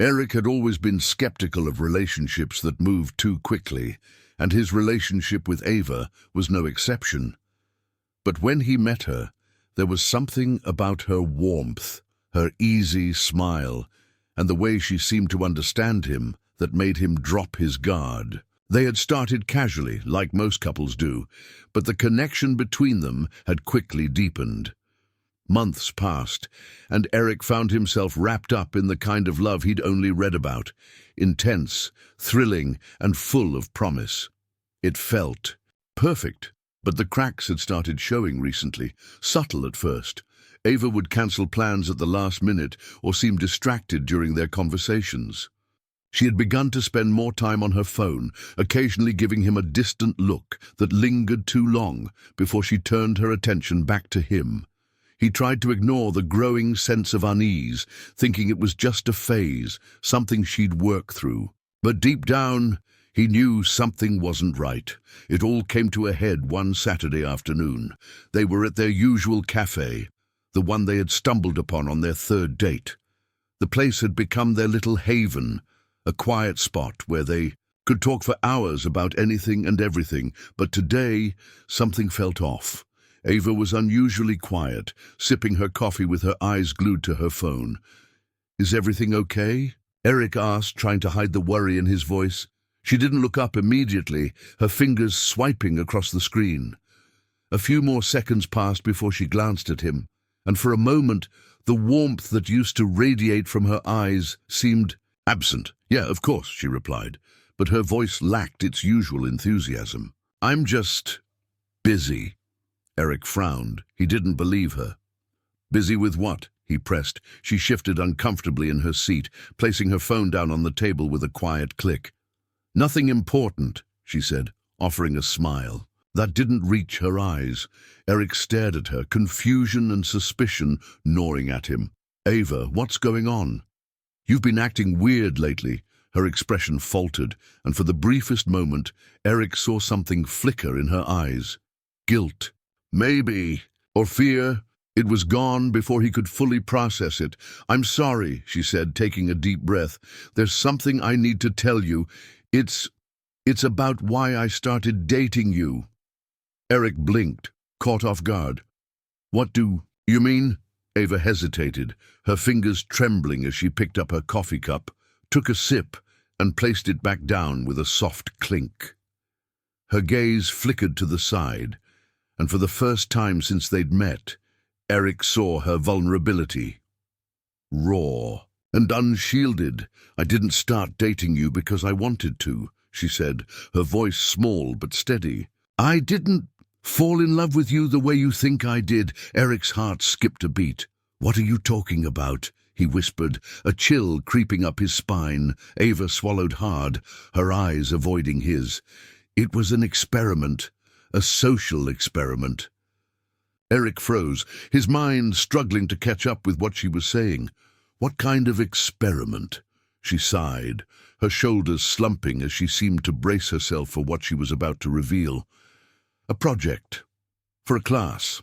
Eric had always been skeptical of relationships that moved too quickly, and his relationship with Ava was no exception. But when he met her, there was something about her warmth, her easy smile, and the way she seemed to understand him that made him drop his guard. They had started casually, like most couples do, but the connection between them had quickly deepened. Months passed, and Eric found himself wrapped up in the kind of love he'd only read about, intense, thrilling, and full of promise. It felt perfect, but the cracks had started showing recently, subtle at first. Ava would cancel plans at the last minute or seem distracted during their conversations. She had begun to spend more time on her phone, occasionally giving him a distant look that lingered too long before she turned her attention back to him. He tried to ignore the growing sense of unease, thinking it was just a phase, something she'd work through. But deep down, he knew something wasn't right. It all came to a head one Saturday afternoon. They were at their usual cafe, the one they had stumbled upon on their third date. The place had become their little haven, a quiet spot where they could talk for hours about anything and everything, but today something felt off. Ava was unusually quiet, sipping her coffee with her eyes glued to her phone. "Is everything okay?" Eric asked, trying to hide the worry in his voice. She didn't look up immediately, her fingers swiping across the screen. A few more seconds passed before she glanced at him, and for a moment the warmth that used to radiate from her eyes seemed absent. "Yeah, of course," she replied, but her voice lacked its usual enthusiasm. "I'm just busy." Eric frowned. He didn't believe her. "Busy with what?" he pressed. She shifted uncomfortably in her seat, placing her phone down on the table with a quiet click. "Nothing important," she said, offering a smile. That didn't reach her eyes. Eric stared at her, confusion and suspicion gnawing at him. "Ava, what's going on? You've been acting weird lately." Her expression faltered, and for the briefest moment, Eric saw something flicker in her eyes. Guilt. Maybe. Or fear. It was gone before he could fully process it. "I'm sorry," she said, taking a deep breath. "There's something I need to tell you. It's about why I started dating you." Eric blinked, caught off guard. "What do you mean?" Ava hesitated, her fingers trembling as she picked up her coffee cup, took a sip, and placed it back down with a soft clink. Her gaze flickered to the side, and for the first time since they'd met, Eric saw her vulnerability. Raw and unshielded. "I didn't start dating you because I wanted to," she said, her voice small but steady. "I didn't fall in love with you the way you think I did." Eric's heart skipped a beat. "What are you talking about?" he whispered, a chill creeping up his spine. Ava swallowed hard, her eyes avoiding his. "It was an experiment. A social experiment." Eric froze, his mind struggling to catch up with what she was saying. "What kind of experiment?" She sighed, her shoulders slumping as she seemed to brace herself for what she was about to reveal. "A project. For a class.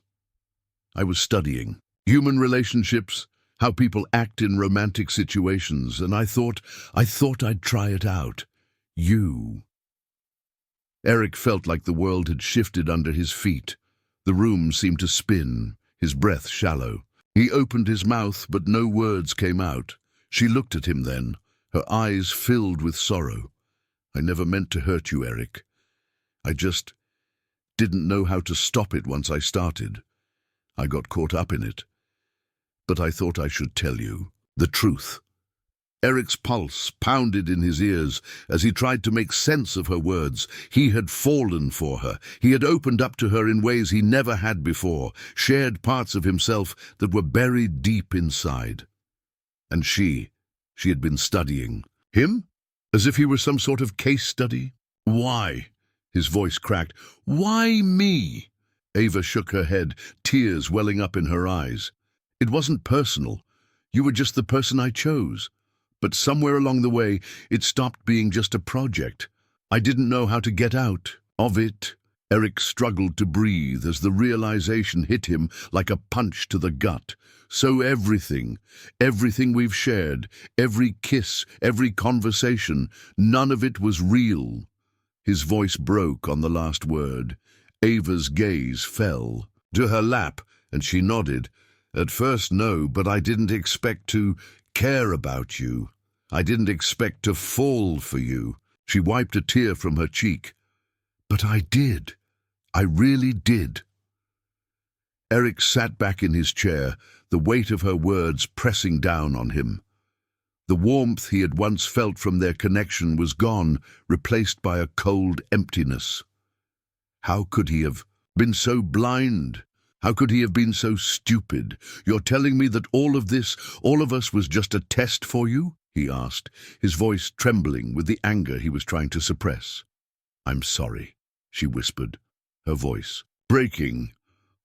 I was studying human relationships, how people act in romantic situations, and I thought I'd try it out. You." Eric felt like the world had shifted under his feet. The room seemed to spin, his breath shallow. He opened his mouth, but no words came out. She looked at him then, her eyes filled with sorrow. "I never meant to hurt you, Eric. I just didn't know how to stop it once I started. I got caught up in it. But I thought I should tell you the truth." Eric's pulse pounded in his ears as he tried to make sense of her words. He had fallen for her. He had opened up to her in ways he never had before, shared parts of himself that were buried deep inside. And she had been studying him, as if he were some sort of case study. "Why?" His voice cracked. "Why me?" Ava shook her head, tears welling up in her eyes. "It wasn't personal. You were just the person I chose. But somewhere along the way, it stopped being just a project. I didn't know how to get out of it." Eric struggled to breathe as the realization hit him like a punch to the gut. So everything we've shared, every kiss, every conversation, none of it was real. His voice broke on the last word. Ava's gaze fell to her lap, and she nodded. At first, no, but I didn't expect to care about you. I didn't expect to fall for you. She wiped a tear from her cheek. But I did. I really did. Eric sat back in his chair, the weight of her words pressing down on him. The warmth he had once felt from their connection was gone, replaced by a cold emptiness. How could he have been so blind? How could he have been so stupid? You're telling me that all of this, all of us, was just a test for you? He asked, his voice trembling with the anger he was trying to suppress. I'm sorry, she whispered, her voice breaking.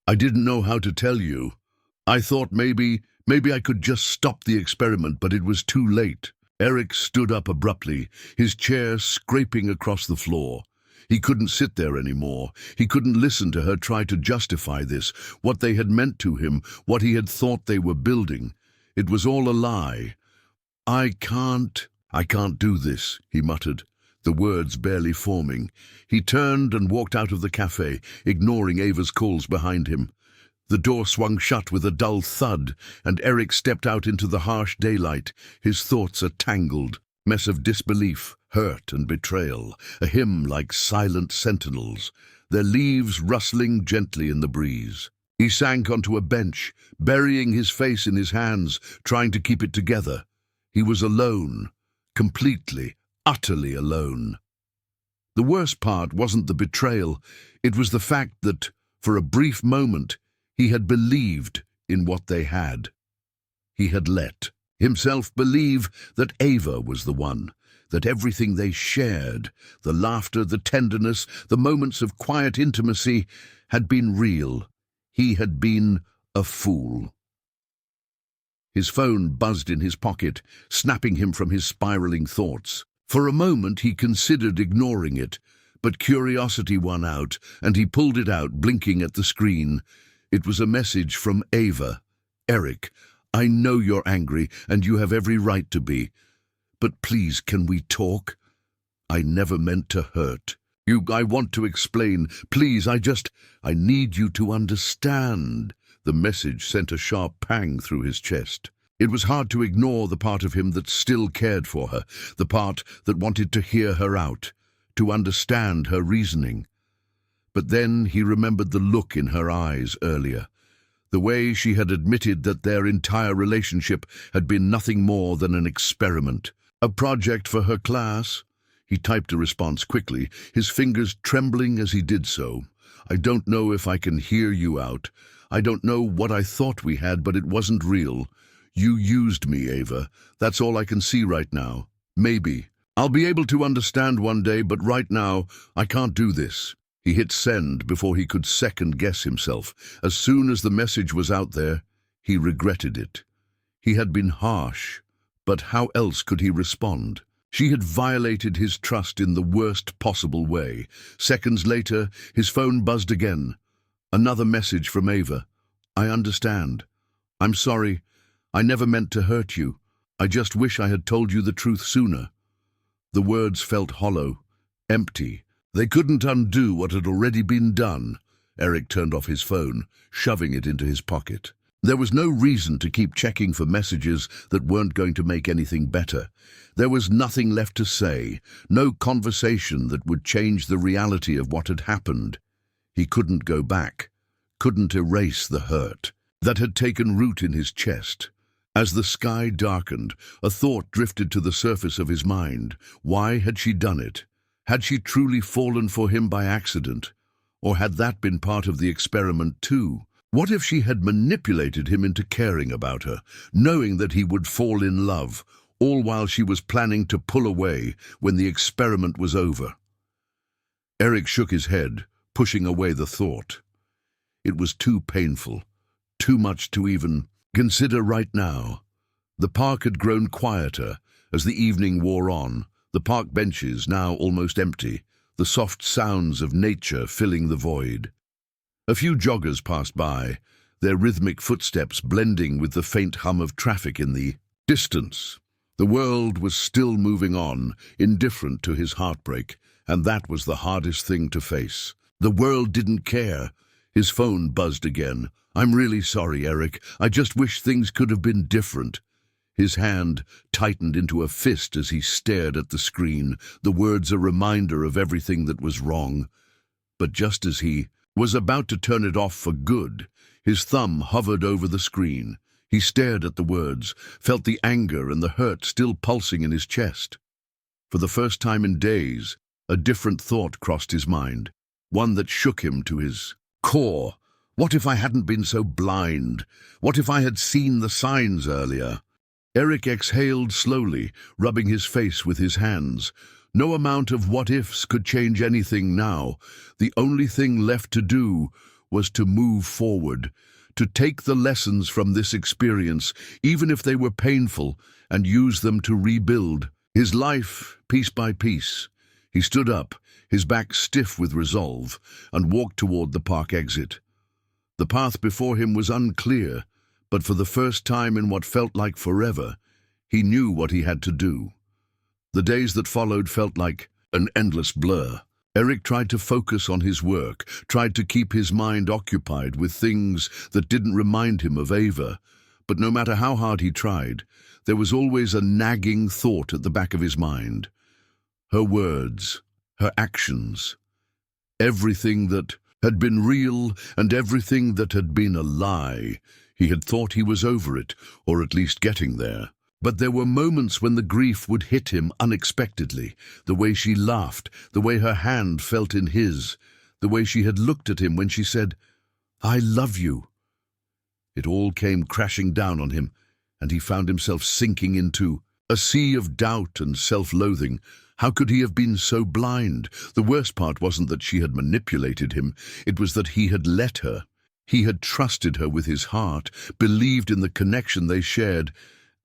I didn't know how to tell you. I thought maybe I could just stop the experiment, but it was too late. Eric stood up abruptly, his chair scraping across the floor. He couldn't sit there anymore. He couldn't listen to her try to justify this, what they had meant to him, what he had thought they were building. It was all a lie. I can't do this, he muttered, the words barely forming. He turned and walked out of the cafe, ignoring Ava's calls behind him. The door swung shut with a dull thud, and Eric stepped out into the harsh daylight, his thoughts a tangled mess of disbelief, hurt and betrayal, a hymn like silent sentinels, their leaves rustling gently in the breeze. He sank onto a bench, burying his face in his hands, trying to keep it together. He was alone, completely, utterly alone. The worst part wasn't the betrayal, it was the fact that, for a brief moment, he had believed in what they had. He had let himself believe that Ava was the one, that everything they shared, the laughter, the tenderness, the moments of quiet intimacy, had been real. He had been a fool. His phone buzzed in his pocket, snapping him from his spiraling thoughts. For a moment he considered ignoring it, but curiosity won out, and he pulled it out, blinking at the screen. It was a message from Ava. Eric, I know you're angry, and you have every right to be. But please, can we talk? I never meant to hurt you. I want to explain. Please, I need you to understand. The message sent a sharp pang through his chest. It was hard to ignore the part of him that still cared for her, the part that wanted to hear her out, to understand her reasoning. But then he remembered the look in her eyes earlier, the way she had admitted that their entire relationship had been nothing more than an experiment, a project for her class. He typed a response quickly, his fingers trembling as he did so. I don't know if I can hear you out. I don't know what I thought we had, but it wasn't real. You used me, Ava. That's all I can see right now. Maybe. I'll be able to understand one day, but right now, I can't do this. He hit send before he could second-guess himself. As soon as the message was out there, he regretted it. He had been harsh, but how else could he respond? She had violated his trust in the worst possible way. Seconds later, his phone buzzed again. Another message from Ava. I understand. I'm sorry. I never meant to hurt you. I just wish I had told you the truth sooner. The words felt hollow, empty. They couldn't undo what had already been done. Eric turned off his phone, shoving it into his pocket. There was no reason to keep checking for messages that weren't going to make anything better. There was nothing left to say, no conversation that would change the reality of what had happened. He couldn't go back, couldn't erase the hurt that had taken root in his chest. As the sky darkened, a thought drifted to the surface of his mind. Why had she done it? Had she truly fallen for him by accident? Or had that been part of the experiment too? What if she had manipulated him into caring about her, knowing that he would fall in love, all while she was planning to pull away when the experiment was over? Eric shook his head, pushing away the thought. It was too painful, too much to even consider right now. The park had grown quieter as the evening wore on, the park benches now almost empty, the soft sounds of nature filling the void. A few joggers passed by, their rhythmic footsteps blending with the faint hum of traffic in the distance. The world was still moving on, indifferent to his heartbreak, and that was the hardest thing to face. The world didn't care. His phone buzzed again. "I'm really sorry, Eric. I just wish things could have been different." His hand tightened into a fist as he stared at the screen, the words a reminder of everything that was wrong. But just as he was about to turn it off for good, his thumb hovered over the screen. He stared at the words, felt the anger and the hurt still pulsing in his chest. For the first time in days, a different thought crossed his mind, one that shook him to his core. What if I hadn't been so blind? What if I had seen the signs earlier? Eric exhaled slowly, rubbing his face with his hands. No amount of what-ifs could change anything now. The only thing left to do was to move forward, to take the lessons from this experience, even if they were painful, and use them to rebuild his life piece by piece. He stood up, his back stiff with resolve, and walked toward the park exit. The path before him was unclear, but for the first time in what felt like forever, he knew what he had to do. The days that followed felt like an endless blur. Eric tried to focus on his work, tried to keep his mind occupied with things that didn't remind him of Ava. But no matter how hard he tried, there was always a nagging thought at the back of his mind. Her words, her actions, everything that had been real and everything that had been a lie. He had thought he was over it, or at least getting there. But there were moments when the grief would hit him unexpectedly, the way she laughed, the way her hand felt in his, the way she had looked at him when she said, "I love you." It all came crashing down on him, and he found himself sinking into a sea of doubt and self-loathing. How could he have been so blind? The worst part wasn't that she had manipulated him, it was that he had let her. He had trusted her with his heart, believed in the connection they shared,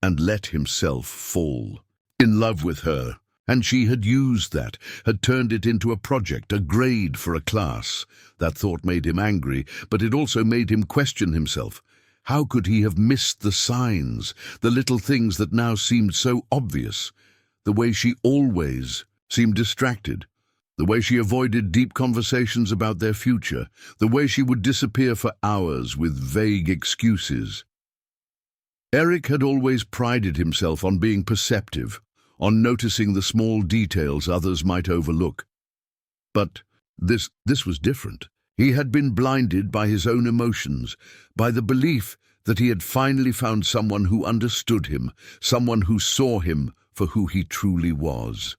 and let himself fall in love with her. And she had used that, had turned it into a project, a grade for a class. That thought made him angry, but it also made him question himself. How could he have missed the signs, the little things that now seemed so obvious? The way she always seemed distracted, the way she avoided deep conversations about their future, the way she would disappear for hours with vague excuses. Eric had always prided himself on being perceptive, on noticing the small details others might overlook. But this was different. He had been blinded by his own emotions, by the belief that he had finally found someone who understood him, someone who saw him for who he truly was.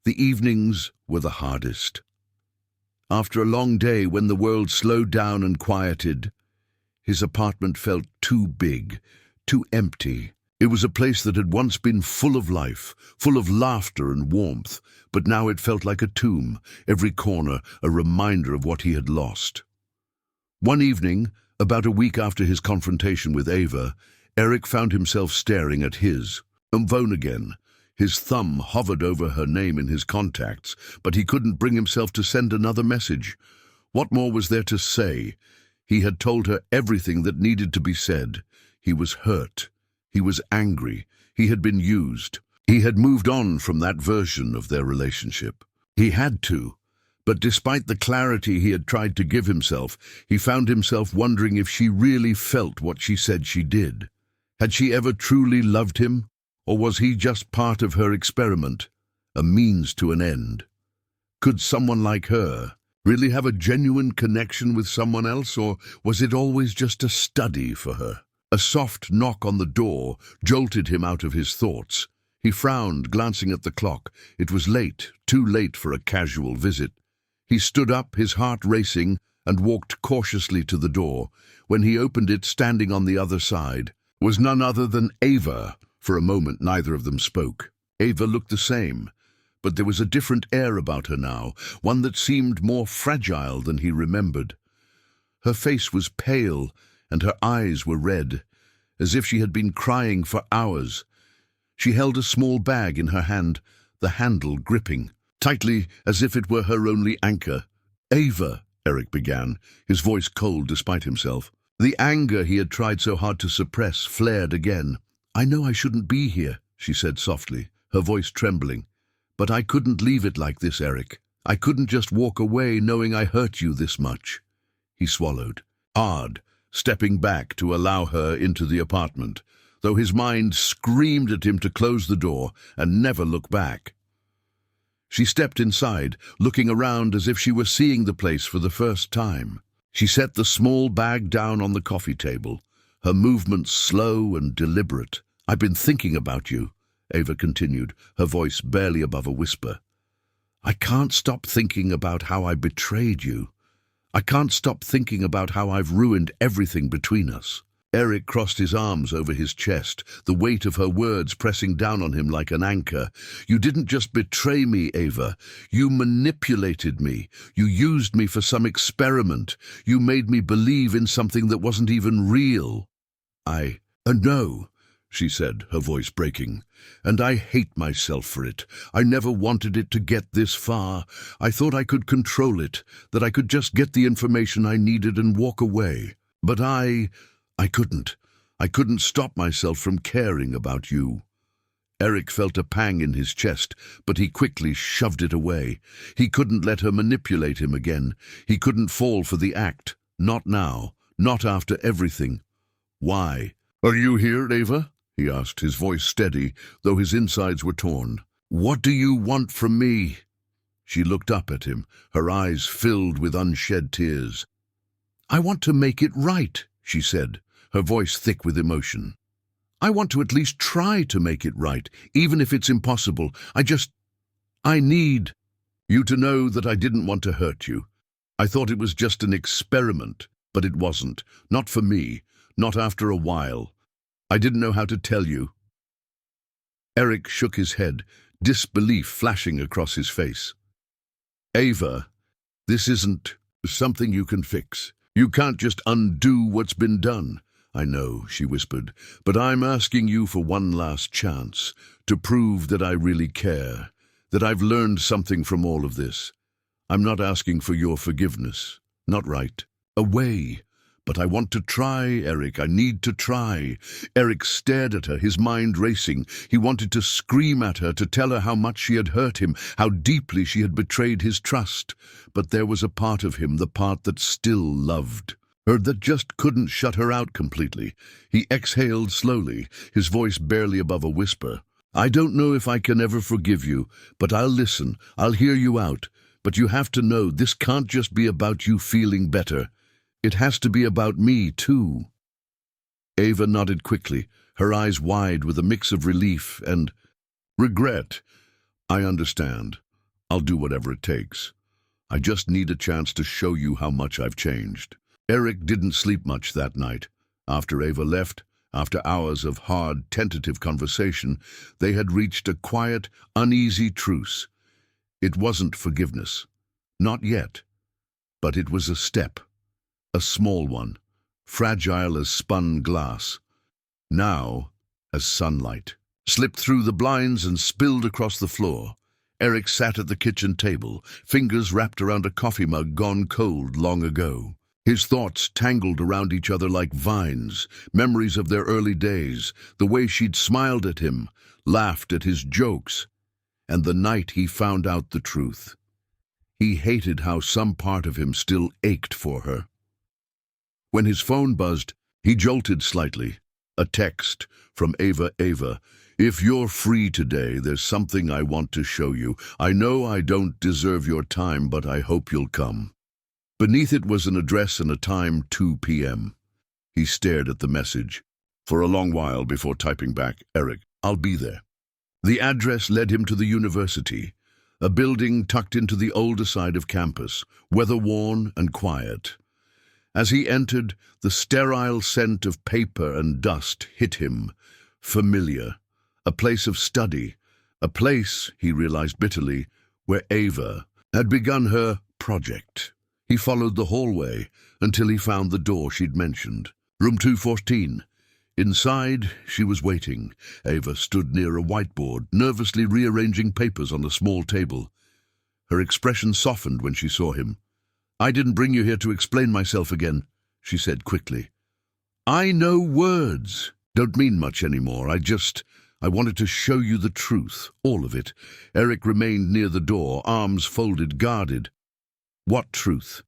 The evenings were the hardest. After a long day when the world slowed down and quieted, his apartment felt too big, too empty. It was a place that had once been full of life, full of laughter and warmth, but now it felt like a tomb, every corner a reminder of what he had lost. One evening, about a week after his confrontation with Ava, Eric found himself staring at his phone again. His thumb hovered over her name in his contacts, but he couldn't bring himself to send another message. What more was there to say? He had told her everything that needed to be said. He was hurt. He was angry. He had been used. He had moved on from that version of their relationship. He had to. But despite the clarity he had tried to give himself, he found himself wondering if she really felt what she said she did. Had she ever truly loved him? Or was he just part of her experiment, a means to an end? Could someone like her really have a genuine connection with someone else, or was it always just a study for her? A soft knock on the door jolted him out of his thoughts. He frowned, glancing at the clock. It was late, too late for a casual visit. He stood up, his heart racing, and walked cautiously to the door. When he opened it, standing on the other side, was none other than Ava. For a moment, neither of them spoke. Ava looked the same, but there was a different air about her now, one that seemed more fragile than he remembered. Her face was pale, and her eyes were red, as if she had been crying for hours. She held a small bag in her hand, the handle gripping. tightly as if it were her only anchor. "Ava," Eric began, his voice cold despite himself. The anger he had tried so hard to suppress flared again. "I know I shouldn't be here," she said softly, her voice trembling. "But I couldn't leave it like this, Eric. I couldn't just walk away knowing I hurt you this much." He swallowed, hard, stepping back to allow her into the apartment, though his mind screamed at him to close the door and never look back. She stepped inside, looking around as if she were seeing the place for the first time. She set the small bag down on the coffee table, her movements slow and deliberate. "I've been thinking about you," Ava continued, her voice barely above a whisper. "I can't stop thinking about how I betrayed you. I can't stop thinking about how I've ruined everything between us." Eric crossed his arms over his chest, the weight of her words pressing down on him like an anchor. "You didn't just betray me, Ava. You manipulated me. You used me for some experiment. You made me believe in something that wasn't even real." "I know," she said, her voice breaking. "And I hate myself for it. I never wanted it to get this far. I thought I could control it, that I could just get the information I needed and walk away. But I couldn't. I couldn't stop myself from caring about you." Eric felt a pang in his chest, but he quickly shoved it away. He couldn't let her manipulate him again. He couldn't fall for the act. Not now. Not after everything. "Why?" "Are you here, Ava?" he asked, his voice steady, though his insides were torn. "What do you want from me?" She looked up at him, her eyes filled with unshed tears. "I want to make it right," she said, her voice thick with emotion. "I want to at least try to make it right, even if it's impossible. I need you to know that I didn't want to hurt you. I thought it was just an experiment, but it wasn't. Not for me, not after a while. I didn't know how to tell you." Eric shook his head, disbelief flashing across his face. "Ava, this isn't something you can fix. You can't just undo what's been done." "I know," she whispered, "but I'm asking you for one last chance, to prove that I really care, that I've learned something from all of this. I'm not asking for your forgiveness, not right away. But I want to try, Eric. I need to try." Eric stared at her, his mind racing. He wanted to scream at her, to tell her how much she had hurt him, how deeply she had betrayed his trust. But there was a part of him, the part that still loved her, that just couldn't shut her out completely. He exhaled slowly, his voice barely above a whisper. "I don't know if I can ever forgive you, but I'll listen. I'll hear you out. But you have to know, this can't just be about you feeling better. It has to be about me, too." Ava nodded quickly, her eyes wide with a mix of relief and regret. "I understand. I'll do whatever it takes. I just need a chance to show you how much I've changed." Eric didn't sleep much that night. After Ava left, after hours of hard, tentative conversation, they had reached a quiet, uneasy truce. It wasn't forgiveness. Not yet. But it was a step. A small one, fragile as spun glass, now as sunlight, slipped through the blinds and spilled across the floor. Eric sat at the kitchen table, fingers wrapped around a coffee mug gone cold long ago. His thoughts tangled around each other like vines, memories of their early days, the way she'd smiled at him, laughed at his jokes, and the night he found out the truth. He hated how some part of him still ached for her. When his phone buzzed, he jolted slightly. A text from Ava. "Ava, if you're free today, there's something I want to show you. I know I don't deserve your time, but I hope you'll come." Beneath it was an address and a time, 2 p.m. He stared at the message for a long while before typing back, "Eric, I'll be there." The address led him to the university, a building tucked into the older side of campus, weather-worn and quiet. As he entered, the sterile scent of paper and dust hit him, familiar. A place of study, a place, he realized bitterly, where Ava had begun her project. He followed the hallway until he found the door she'd mentioned. Room 214. Inside, she was waiting. Ava stood near a whiteboard, nervously rearranging papers on a small table. Her expression softened when she saw him. "I didn't bring you here to explain myself again," she said quickly. "I know words don't mean much anymore. I wanted to show you the truth, all of it." Eric remained near the door, arms folded, guarded. "What truth?"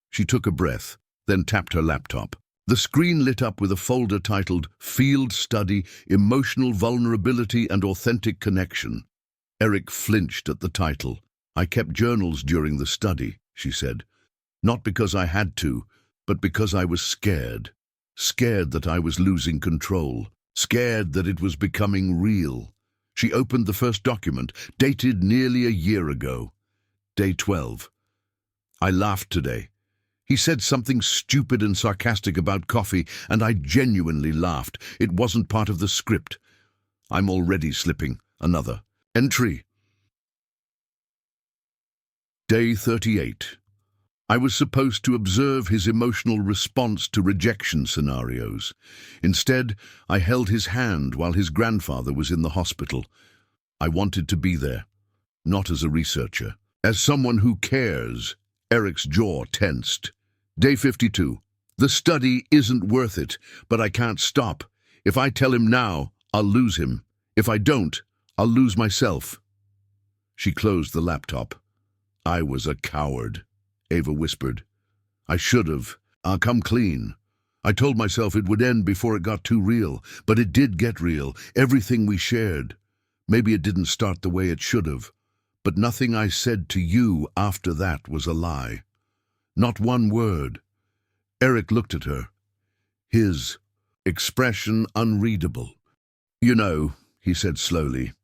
She took a breath, then tapped her laptop. The screen lit up with a folder titled Field Study, Emotional Vulnerability and Authentic Connection. Eric flinched at the title. "I kept journals during the study," she said. "Not because I had to, but because I was scared. Scared that I was losing control. Scared that it was becoming real." She opened the first document, dated nearly a year ago. Day 12. "I laughed today. He said something stupid and sarcastic about coffee, and I genuinely laughed. It wasn't part of the script. I'm already slipping." Another entry. Day 38. "I was supposed to observe his emotional response to rejection scenarios. Instead, I held his hand while his grandfather was in the hospital. I wanted to be there, not as a researcher, as someone who cares." Eric's jaw tensed. Day 52. "The study isn't worth it, but I can't stop. If I tell him now, I'll lose him. If I don't, I'll lose myself." She closed the laptop. "I was a coward," Ava whispered. "I should have. I'll come clean. I told myself it would end before it got too real, but it did get real, everything we shared. Maybe it didn't start the way it should have, but nothing I said to you after that was a lie. Not one word." Eric looked at her, his expression unreadable. "You know," he said slowly,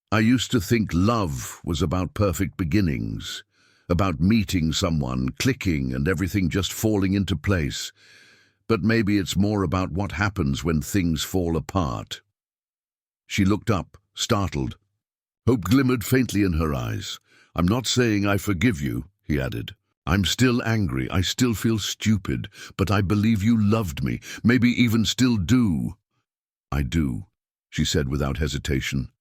"I used to think love was about perfect beginnings, about meeting someone, clicking, and everything just falling into place. But maybe it's more about what happens when things fall apart." She looked up, startled. Hope glimmered faintly in her eyes. "I'm not saying I forgive you," he added. "I'm still angry, I still feel stupid, but I believe you loved me, maybe even still do." "I do," she said without hesitation.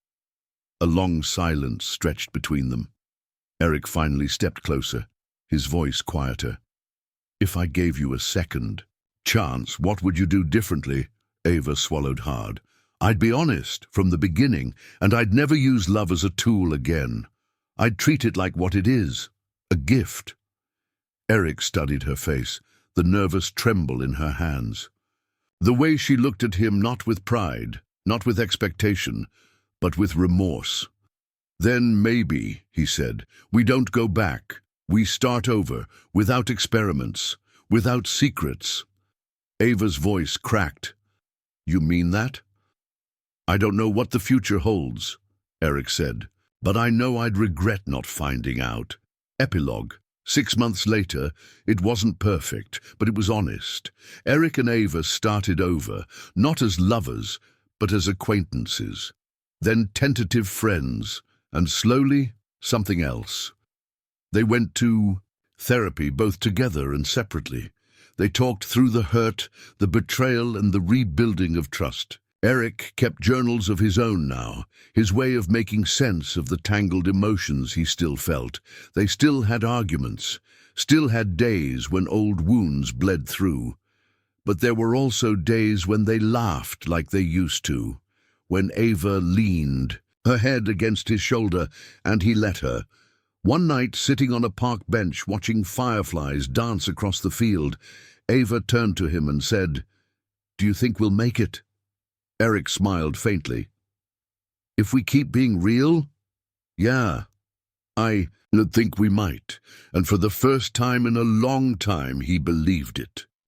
A long silence stretched between them. Eric finally stepped closer, his voice quieter. "If I gave you a second chance, what would you do differently?" Ava swallowed hard. "I'd be honest from the beginning, and I'd never use love as a tool again. I'd treat it like what it is, a gift." Eric studied her face, the nervous tremble in her hands. The way she looked at him, not with pride, not with expectation, but with remorse. "Then maybe," he said, "we don't go back. We start over, without experiments, without secrets." Ava's voice cracked. "You mean that?" "I don't know what the future holds," Eric said, "but I know I'd regret not finding out." Epilogue. 6 months later, it wasn't perfect, but it was honest. Eric and Ava started over, not as lovers, but as acquaintances. Then tentative friends, and slowly, something else. They went to therapy, both together and separately. They talked through the hurt, the betrayal, and the rebuilding of trust. Eric kept journals of his own now, his way of making sense of the tangled emotions he still felt. They still had arguments, still had days when old wounds bled through. But there were also days when they laughed like they used to, when Ava leaned, her head against his shoulder, and he let her. One night, sitting on a park bench watching fireflies dance across the field, Ava turned to him and said, "Do you think we'll make it?" Eric smiled faintly. "If we keep being real? Yeah, I think we might." And for the first time in a long time, he believed it.